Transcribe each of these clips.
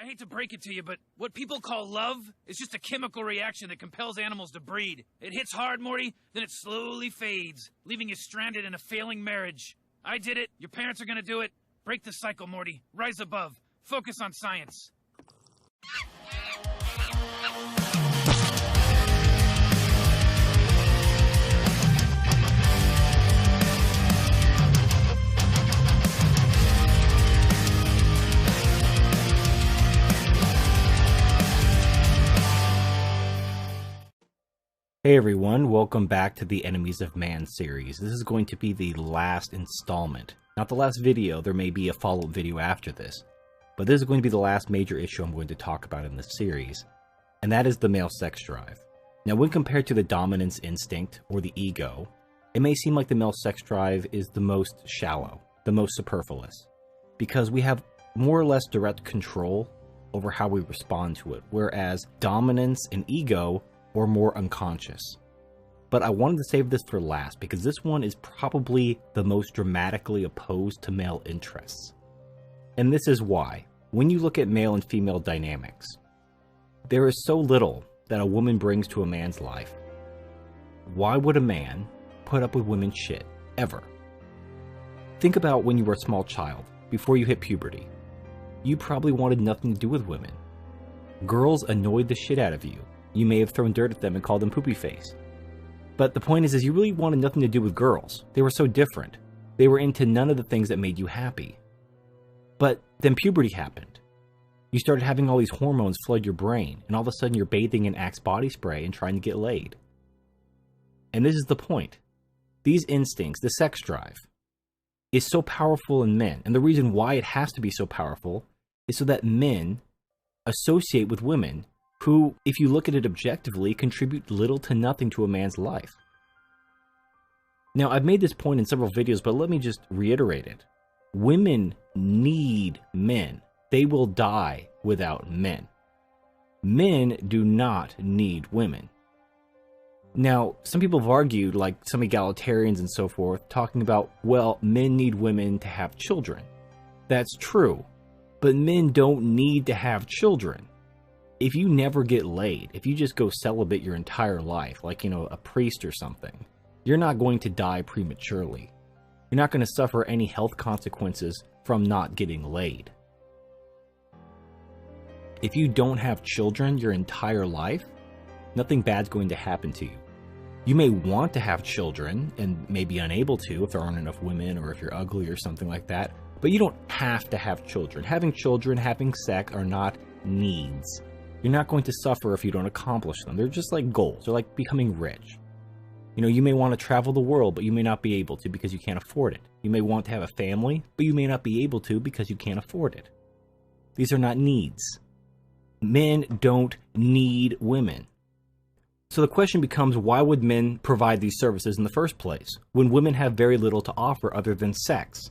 I hate to break it to you, but what people call love is just a chemical reaction that compels animals to breed. It hits hard, Morty, then it slowly fades, leaving you stranded in a failing marriage. I did it. Your parents are gonna do it. Break the cycle, Morty. Rise above. Focus on science. Hey everyone, welcome back to the Enemies of Man series. This is going to be the last installment. Not the last video, there may be a follow-up video after this. But this is going to be the last major issue I'm going to talk about in this series. And that is the male sex drive. Now when compared to the dominance instinct, or the ego, it may seem like the male sex drive is the most shallow, the most superfluous. Because we have more or less direct control over how we respond to it. Whereas dominance and ego or more unconscious. But I wanted to save this for last because this one is probably the most dramatically opposed to male interests. And this is why. When you look at male and female dynamics, there is so little that a woman brings to a man's life. Why would a man put up with women's shit, ever? Think about when you were a small child, before you hit puberty. You probably wanted nothing to do with women. Girls annoyed the shit out of you. You may have thrown dirt at them and called them poopy face. But the point is you really wanted nothing to do with girls. They were so different. They were into none of the things that made you happy. But then puberty happened. You started having all these hormones flood your brain, and all of a sudden you're bathing in Axe body spray and trying to get laid. And this is the point. These instincts, the sex drive, is so powerful in men. And the reason why it has to be so powerful is so that men associate with women who, if you look at it objectively, contribute little to nothing to a man's life. Now, I've made this point in several videos, but let me just reiterate it. Women need men. They will die without men. Men do not need women. Now, some people have argued, like some egalitarians and so forth, talking about, well, men need women to have children. That's true, but men don't need to have children. If you never get laid, if you just go celibate your entire life, like, a priest or something, you're not going to die prematurely. You're not going to suffer any health consequences from not getting laid. If you don't have children your entire life, nothing bad's going to happen to you. You may want to have children and may be unable to if there aren't enough women or if you're ugly or something like that, but you don't have to have children. Having children, having sex are not needs. You're not going to suffer if you don't accomplish them. They're just like goals. They're like becoming rich. You may want to travel the world, but you may not be able to because you can't afford it. You may want to have a family, but you may not be able to because you can't afford it. These are not needs. Men don't need women. So the question becomes, why would men provide these services in the first place, when women have very little to offer other than sex?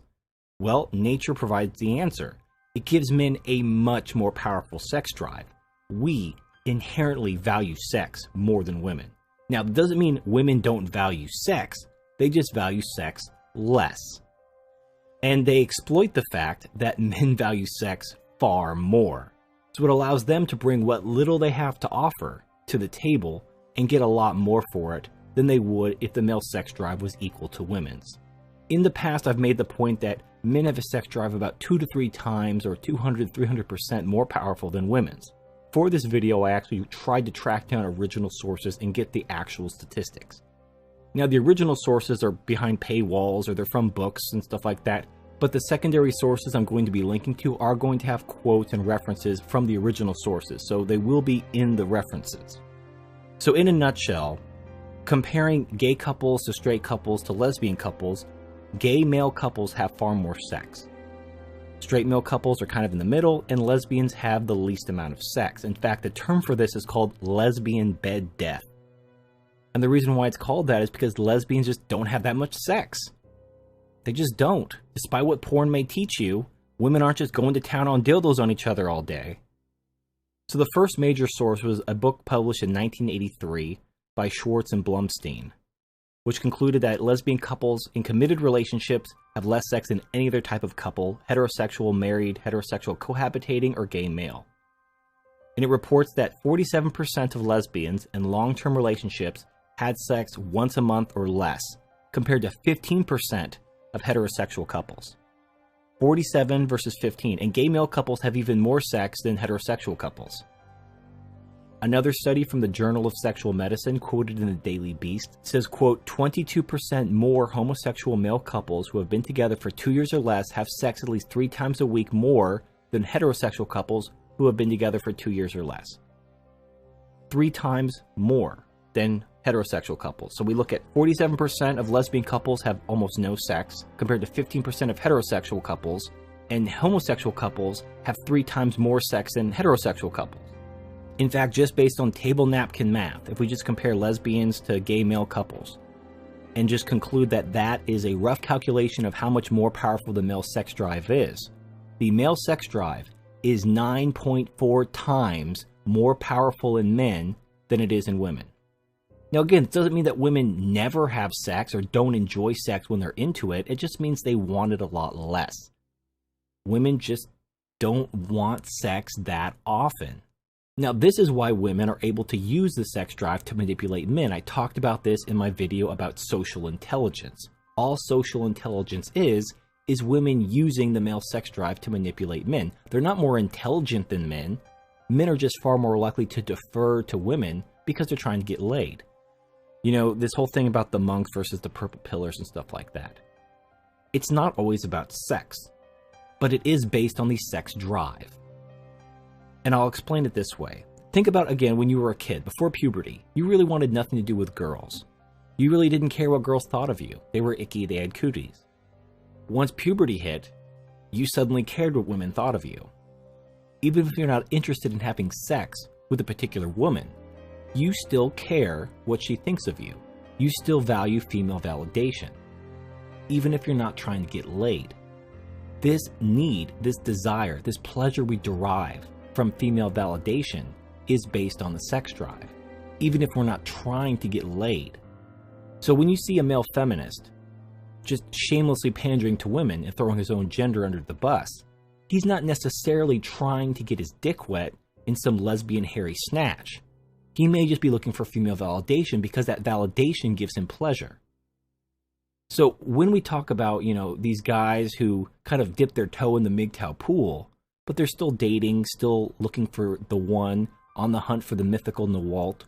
Well, nature provides the answer. It gives men a much more powerful sex drive. We inherently value sex more than women. Now, that doesn't mean women don't value sex. They just value sex less. And they exploit the fact that men value sex far more. So it allows them to bring what little they have to offer to the table and get a lot more for it than they would if the male sex drive was equal to women's. In the past, I've made the point that men have a sex drive about 2 to 3 times or 200-300% more powerful than women's. For this video, I actually tried to track down original sources and get the actual statistics. Now, the original sources are behind paywalls or they're from books and stuff like that, but the secondary sources I'm going to be linking to are going to have quotes and references from the original sources, so they will be in the references. So in a nutshell, comparing gay couples to straight couples to lesbian couples, gay male couples have far more sex. Straight male couples are kind of in the middle, and lesbians have the least amount of sex. In fact, the term for this is called lesbian bed death. And the reason why it's called that is because lesbians just don't have that much sex. They just don't. Despite what porn may teach you, women aren't just going to town on dildos on each other all day. So the first major source was a book published in 1983 by Schwartz and Blumstein, which concluded that lesbian couples in committed relationships have less sex than any other type of couple, heterosexual, married, heterosexual, cohabitating, or gay male. and it reports that 47% of lesbians in long-term relationships had sex once a month or less, compared to 15% of heterosexual couples. 47 versus 15, and gay male couples have even more sex than heterosexual couples. Another study from the Journal of Sexual Medicine, quoted in the Daily Beast, says, quote, 22% more homosexual male couples who have been together for 2 years or less have sex at least 3 times a week more than heterosexual couples who have been together for 2 years or less. 3 times more than heterosexual couples. So we look at 47% of lesbian couples have almost no sex, compared to 15% of heterosexual couples, and homosexual couples have 3 times more sex than heterosexual couples. In fact, just based on table napkin math, if we just compare lesbians to gay male couples, and just conclude that that is a rough calculation of how much more powerful the male sex drive is, the male sex drive is 9.4 times more powerful in men than it is in women. Now again, it doesn't mean that women never have sex or don't enjoy sex when they're into it. It just means they want it a lot less. Women just don't want sex that often. Now, this is why women are able to use the sex drive to manipulate men. I talked about this in my video about social intelligence. All social intelligence is women using the male sex drive to manipulate men. They're not more intelligent than men. Men are just far more likely to defer to women because they're trying to get laid. You know, this whole thing about the monks versus the purple pillars and stuff like that. It's not always about sex, but it is based on the sex drive. And I'll explain it this way. Think about, again, when you were a kid, before puberty, you really wanted nothing to do with girls. You really didn't care what girls thought of you. They were icky, they had cooties. Once puberty hit, you suddenly cared what women thought of you. Even if you're not interested in having sex with a particular woman, you still care what she thinks of you. You still value female validation, even if you're not trying to get laid. This need, this desire, this pleasure we derive from female validation is based on the sex drive, even if we're not trying to get laid. So when you see a male feminist just shamelessly pandering to women and throwing his own gender under the bus, he's not necessarily trying to get his dick wet in some lesbian hairy snatch. He may just be looking for female validation because that validation gives him pleasure. So when we talk about, you know, these guys who kind of dip their toe in the Mgtow pool, but they're still dating, still looking for the one, on the hunt for the mythical Nawalt,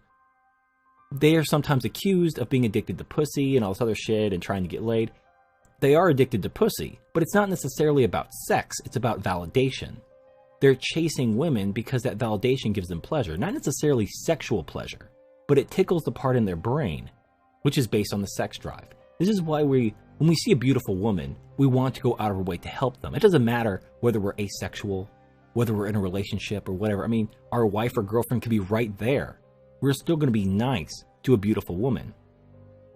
they are sometimes accused of being addicted to pussy and all this other shit and trying to get laid. They are addicted to pussy, but it's not necessarily about sex, it's about validation. They're chasing women because that validation gives them pleasure, not necessarily sexual pleasure, but it tickles the part in their brain, which is based on the sex drive. This is why when we see a beautiful woman, we want to go out of our way to help them. It doesn't matter whether we're asexual, whether we're in a relationship or whatever. I mean, our wife or girlfriend could be right there. We're still going to be nice to a beautiful woman.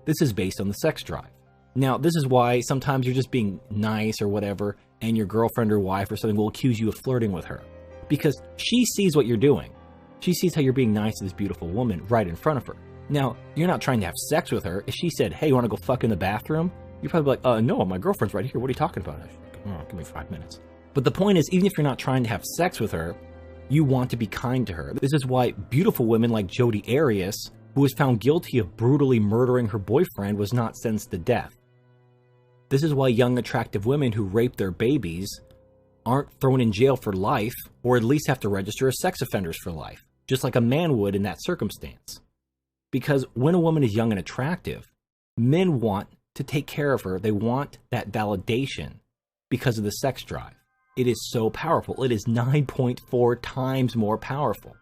This is based on the sex drive. Now, this is why sometimes you're just being nice or whatever, and your girlfriend or wife or something will accuse you of flirting with her. Because she sees what you're doing. She sees how you're being nice to this beautiful woman right in front of her. Now, you're not trying to have sex with her. If she said, hey, you want to go fuck in the bathroom? You're probably like, no, my girlfriend's right here. What are you talking about? Oh, give me 5 minutes. But the point is, even if you're not trying to have sex with her, you want to be kind to her. This is why beautiful women like Jodi Arias, who was found guilty of brutally murdering her boyfriend, was not sentenced to death. This is why young, attractive women who rape their babies aren't thrown in jail for life, or at least have to register as sex offenders for life, just like a man would in that circumstance. Because when a woman is young and attractive, men want to take care of her. They want that validation because of the sex drive. It is so powerful. It is 9.4 times more powerful.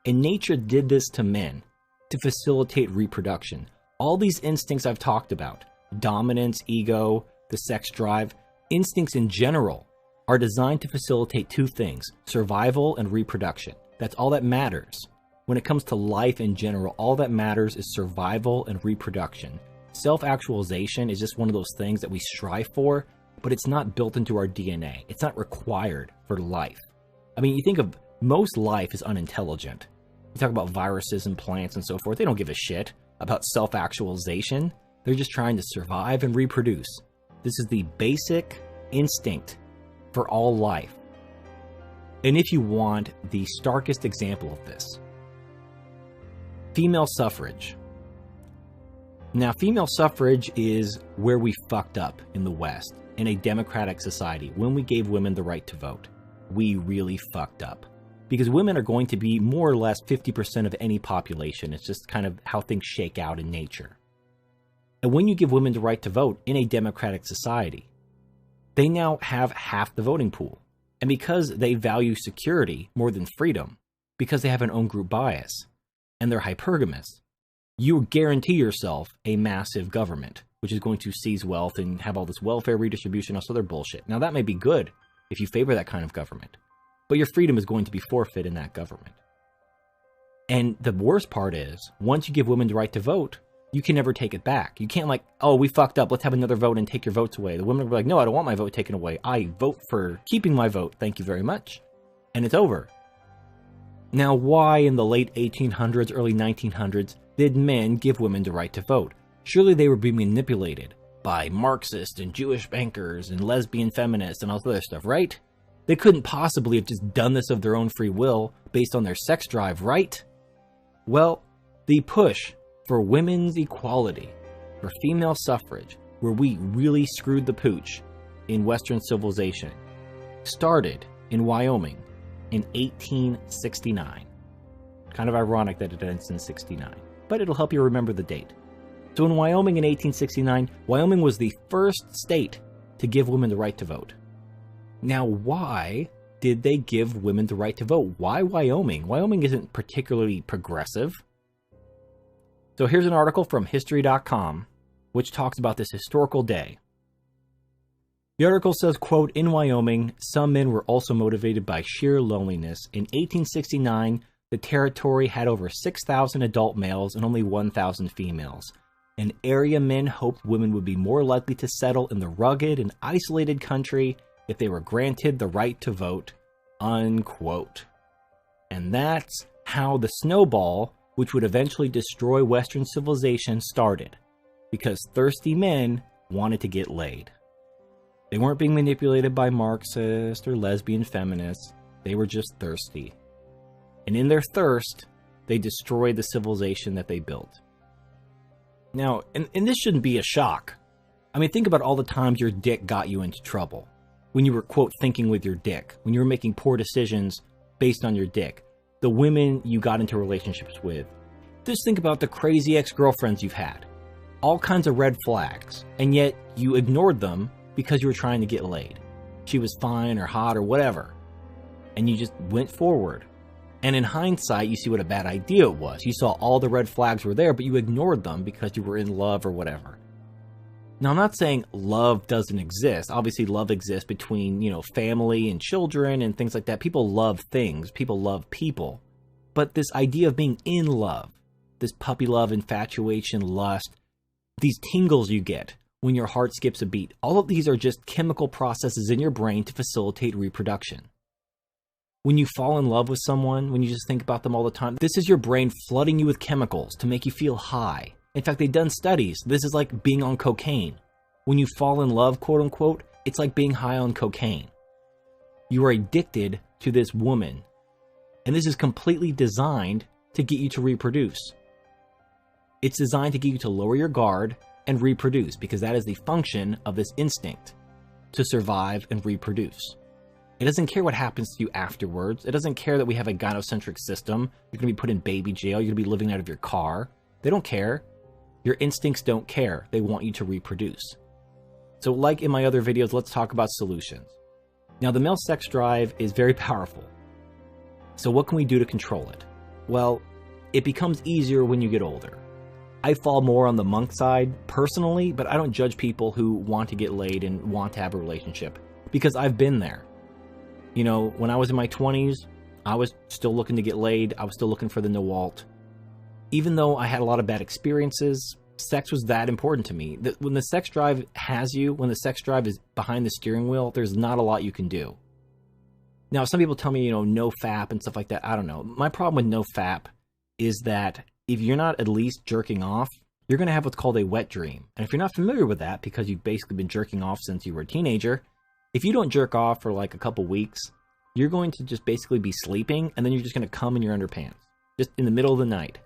And nature did this to men to facilitate reproduction. All these instincts I've talked about, dominance, ego, the sex drive, instincts in general, are designed to facilitate two things: survival and reproduction. That's all that matters. When it comes to life in general, all that matters is survival and reproduction. Self-actualization is just one of those things that we strive for, but it's not built into our DNA. It's not required for life. I mean, you think of most life is unintelligent. You talk about viruses and plants and so forth. They don't give a shit about self-actualization. They're just trying to survive and reproduce. This is the basic instinct for all life. And if you want the starkest example of this, female suffrage. Now, female suffrage is where we fucked up in the West, in a democratic society. When we gave women the right to vote, we really fucked up. Because women are going to be more or less 50% of any population. It's just kind of how things shake out in nature. And when you give women the right to vote in a democratic society, they now have half the voting pool. And because they value security more than freedom, because they have an own group bias, and they're hypergamous, you guarantee yourself a massive government, which is going to seize wealth and have all this welfare redistribution, all this other bullshit. Now, that may be good if you favor that kind of government, but your freedom is going to be forfeit in that government. And the worst part is, once you give women the right to vote, you can never take it back. You can't like, oh, we fucked up, let's have another vote and take your votes away. The women will be like, no, I don't want my vote taken away. I vote for keeping my vote, thank you very much. And it's over. Now, why in the late 1800s, early 1900s, did men give women the right to vote? Surely they were being manipulated by Marxist and Jewish bankers and lesbian feminists and all this other stuff, right? They couldn't possibly have just done this of their own free will based on their sex drive, right? Well, the push for women's equality, for female suffrage, where we really screwed the pooch in Western civilization, started in Wyoming in 1869. Kind of ironic that it ends in 69, but it'll help you remember the date. So in Wyoming in 1869, Wyoming was the first state to give women the right to vote. Now, why did they give women the right to vote? Why Wyoming? Wyoming isn't particularly progressive. So here's an article from history.com, which talks about this historical day. The article says, quote, in Wyoming, some men were also motivated by sheer loneliness. In 1869, the territory had over 6,000 adult males and only 1,000 females. And area men hoped women would be more likely to settle in the rugged and isolated country if they were granted the right to vote, unquote. And that's how the snowball, which would eventually destroy Western civilization, started. Because thirsty men wanted to get laid. They weren't being manipulated by Marxist or lesbian feminists. They were just thirsty. And in their thirst, they destroyed the civilization that they built. Now, and this shouldn't be a shock. I mean, think about all the times your dick got you into trouble. When you were, quote, thinking with your dick. When you were making poor decisions based on your dick. The women you got into relationships with. Just think about the crazy ex-girlfriends you've had. All kinds of red flags. And yet, you ignored them because you were trying to get laid. She was fine or hot or whatever. And you just went forward. And in hindsight, you see what a bad idea it was. You saw all the red flags were there, but you ignored them because you were in love or whatever. Now, I'm not saying love doesn't exist. Obviously, love exists between, family and children and things like that. People love things. People love people. But this idea of being in love, this puppy love, infatuation, lust, these tingles you get when your heart skips a beat, all of these are just chemical processes in your brain to facilitate reproduction. When you fall in love with someone, when you just think about them all the time, this is your brain flooding you with chemicals to make you feel high. In fact, they've done studies. This is like being on cocaine. When you fall in love, quote unquote, it's like being high on cocaine. You are addicted to this woman. And this is completely designed to get you to reproduce. It's designed to get you to lower your guard and reproduce, because that is the function of this instinct, to survive and reproduce. It doesn't care what happens to you afterwards. It doesn't care that we have a gynocentric system. You're going to be put in baby jail. You're going to be living out of your car. They don't care. Your instincts don't care. They want you to reproduce. So like in my other videos, let's talk about solutions. Now, the male sex drive is very powerful. So what can we do to control it? Well, it becomes easier when you get older. I fall more on the monk side personally, but I don't judge people who want to get laid and want to have a relationship, because I've been there. When I was in my 20s, I was still looking to get laid. I was still looking for the Newalt. Even though I had a lot of bad experiences, sex was that important to me. When the sex drive has you, when the sex drive is behind the steering wheel, there's not a lot you can do. Now, some people tell me, no FAP and stuff like that. I don't know. My problem with no FAP is that if you're not at least jerking off, you're going to have what's called a wet dream. And if you're not familiar with that, because you've basically been jerking off since you were a teenager, if you don't jerk off for like a couple weeks, you're going to just basically be sleeping, and then you're just going to come in your underpants, just in the middle of the night.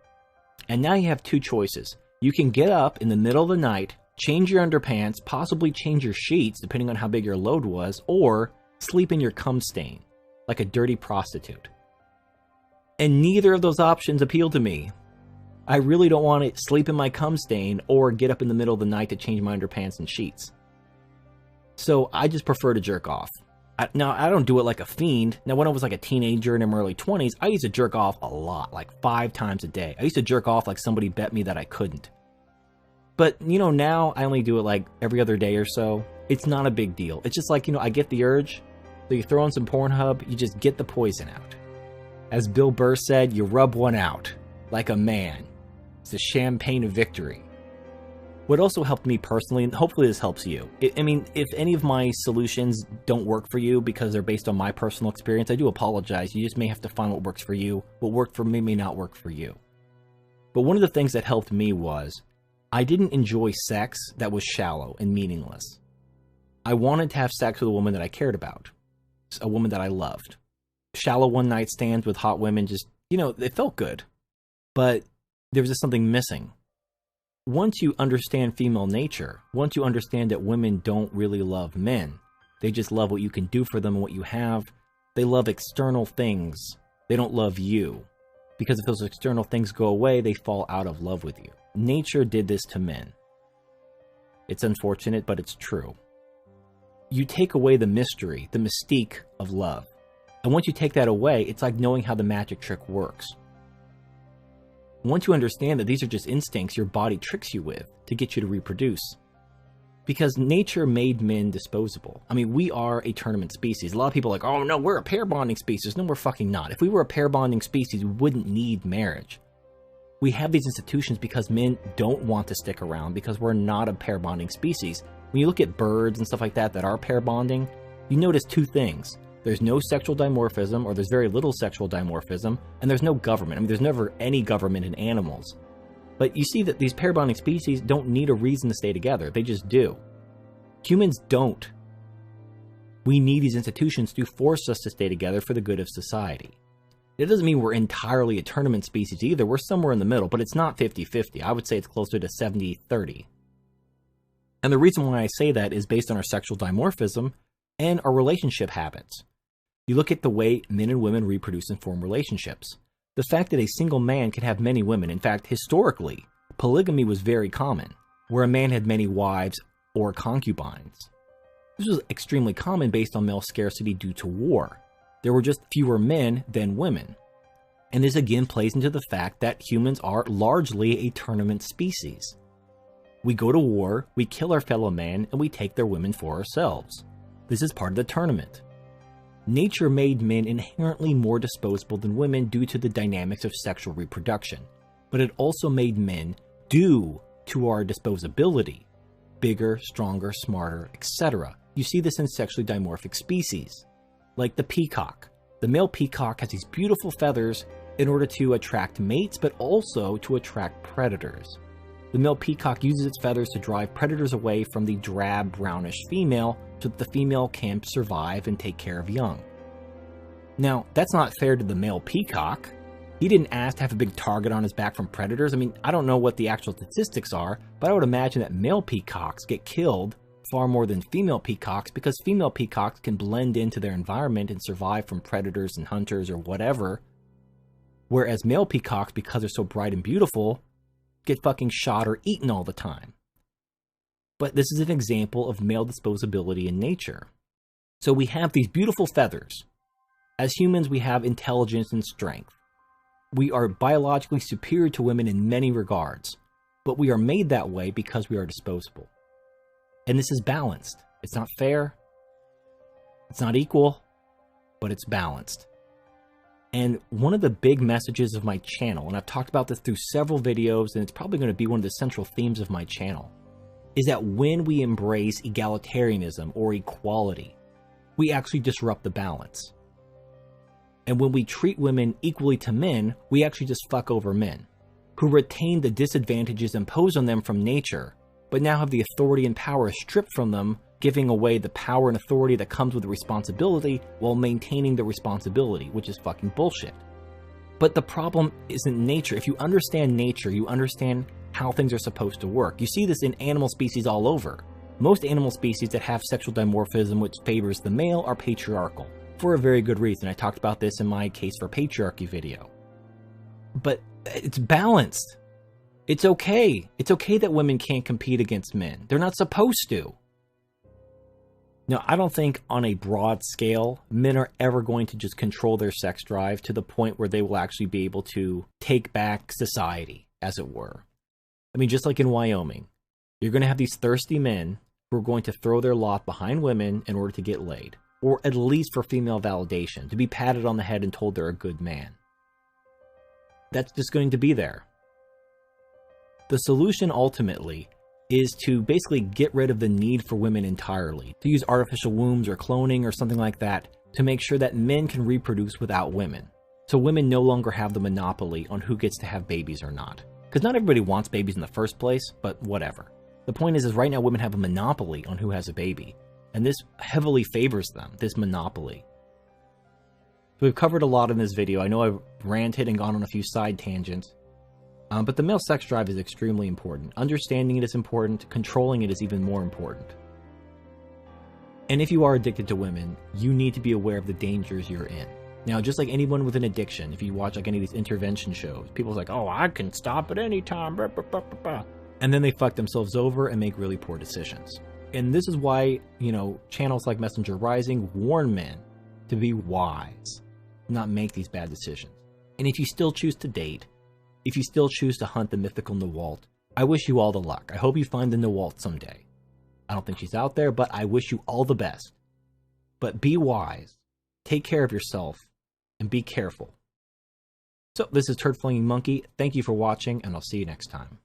And now you have two choices. You can get up in the middle of the night, change your underpants, possibly change your sheets, depending on how big your load was, or sleep in your cum stain, like a dirty prostitute. And neither of those options appeal to me. I really don't want to sleep in my cum stain or get up in the middle of the night to change my underpants and sheets. So I just prefer to jerk off. Now, I don't do it like a fiend. Now, when I was like a teenager in my early 20s, I used to jerk off a lot, like 5 times a day. I used to jerk off like somebody bet me that I couldn't. But, you know, now I only do it like every other day or so. It's not a big deal. It's just like, you know, I get the urge. So you throw on some Pornhub, you just get the poison out. As Bill Burr said, you rub one out like a man. It's the champagne of victory. What also helped me personally, and hopefully this helps you. I mean, if any of my solutions don't work for you because they're based on my personal experience, I do apologize. You just may have to find what works for you. What worked for me may not work for you. But one of the things that helped me was I didn't enjoy sex that was shallow and meaningless. I wanted to have sex with a woman that I cared about, a woman that I loved. Shallow one-night stands with hot women just, you know, it felt good. But there was just something missing. Once you understand female nature, once you understand that women don't really love men, they just love what you can do for them and what you have. They love external things. They don't love you. Because if those external things go away, they fall out of love with you. Nature did this to men. It's unfortunate, but it's true. You take away the mystery, the mystique of love. And once you take that away, it's like knowing how the magic trick works. Once you understand that these are just instincts your body tricks you with to get you to reproduce. Because nature made men disposable. I mean, we are a tournament species. A lot of people are like, oh no, we're a pair bonding species. No, we're fucking not. If we were a pair bonding species, we wouldn't need marriage. We have these institutions because men don't want to stick around because we're not a pair bonding species. When you look at birds and stuff like that are pair bonding, you notice two things. There's no sexual dimorphism, or there's very little sexual dimorphism, and there's no government. I mean, there's never any government in animals. But you see that these pair bonding species don't need a reason to stay together. They just do. Humans don't. We need these institutions to force us to stay together for the good of society. It doesn't mean we're entirely a tournament species either. We're somewhere in the middle, but it's not 50-50. I would say it's closer to 70-30. And the reason why I say that is based on our sexual dimorphism and our relationship habits. You look at the way men and women reproduce and form relationships. The fact that a single man can have many women, in fact, historically, polygamy was very common, where a man had many wives or concubines. This was extremely common based on male scarcity due to war. There were just fewer men than women. And this again plays into the fact that humans are largely a tournament species. We go to war, we kill our fellow men, and we take their women for ourselves. This is part of the tournament. Nature made men inherently more disposable than women due to the dynamics of sexual reproduction, but it also made men, due to our disposability, bigger, stronger, smarter, etc. You see this in sexually dimorphic species, like the peacock. The male peacock has these beautiful feathers in order to attract mates, but also to attract predators. The male peacock uses its feathers to drive predators away from the drab, brownish female so that the female can survive and take care of young. Now, that's not fair to the male peacock. He didn't ask to have a big target on his back from predators. I mean, I don't know what the actual statistics are, but I would imagine that male peacocks get killed far more than female peacocks because female peacocks can blend into their environment and survive from predators and hunters or whatever, whereas male peacocks, because they're so bright and beautiful, get fucking shot or eaten all the time. But this is an example of male disposability in nature. So we have these beautiful feathers. As humans, we have intelligence and strength. We are biologically superior to women in many regards, but we are made that way because we are disposable. And this is balanced. It's not fair, it's not equal, but it's balanced. And one of the big messages of my channel, and I've talked about this through several videos, and it's probably going to be one of the central themes of my channel, is that when we embrace egalitarianism or equality, we actually disrupt the balance. And when we treat women equally to men, we actually just fuck over men, who retain the disadvantages imposed on them from nature but now have the authority and power stripped from them, giving away the power and authority that comes with the responsibility while maintaining the responsibility, which is fucking bullshit. But the problem isn't nature. If you understand nature, you understand how things are supposed to work. You see this in animal species all over. Most animal species that have sexual dimorphism which favors the male are patriarchal, for a very good reason. I talked about this in my Case for Patriarchy video. But it's balanced. It's okay. It's okay that women can't compete against men. They're not supposed to. Now, I don't think on a broad scale, men are ever going to just control their sex drive to the point where they will actually be able to take back society, as it were. I mean, just like in Wyoming, you're going to have these thirsty men who are going to throw their lot behind women in order to get laid, or at least for female validation, to be patted on the head and told they're a good man. That's just going to be there. The solution ultimately is to basically get rid of the need for women entirely, to use artificial wombs or cloning or something like that to make sure that men can reproduce without women. So women no longer have the monopoly on who gets to have babies or not. Because not everybody wants babies in the first place, but whatever. The point is right now women have a monopoly on who has a baby. And this heavily favors them, this monopoly. So we've covered a lot in this video. I know I've ranted and gone on a few side tangents. But the male sex drive is extremely important. Understanding it is important. Controlling it is even more important. And if you are addicted to women, you need to be aware of the dangers you're in. Now, just like anyone with an addiction, if you watch like any of these intervention shows, people's like, oh, I can stop at any time. Blah, blah, blah, blah, blah. And then they fuck themselves over and make really poor decisions. And this is why, channels like Messenger Rising warn men to be wise, not make these bad decisions. And if you still choose to date, if you still choose to hunt the mythical Nwalt, I wish you all the luck. I hope you find the Nwalt someday. I don't think she's out there, but I wish you all the best. But be wise, take care of yourself, and be careful. So, this is Turd Flinging Monkey. Thank you for watching, and I'll see you next time.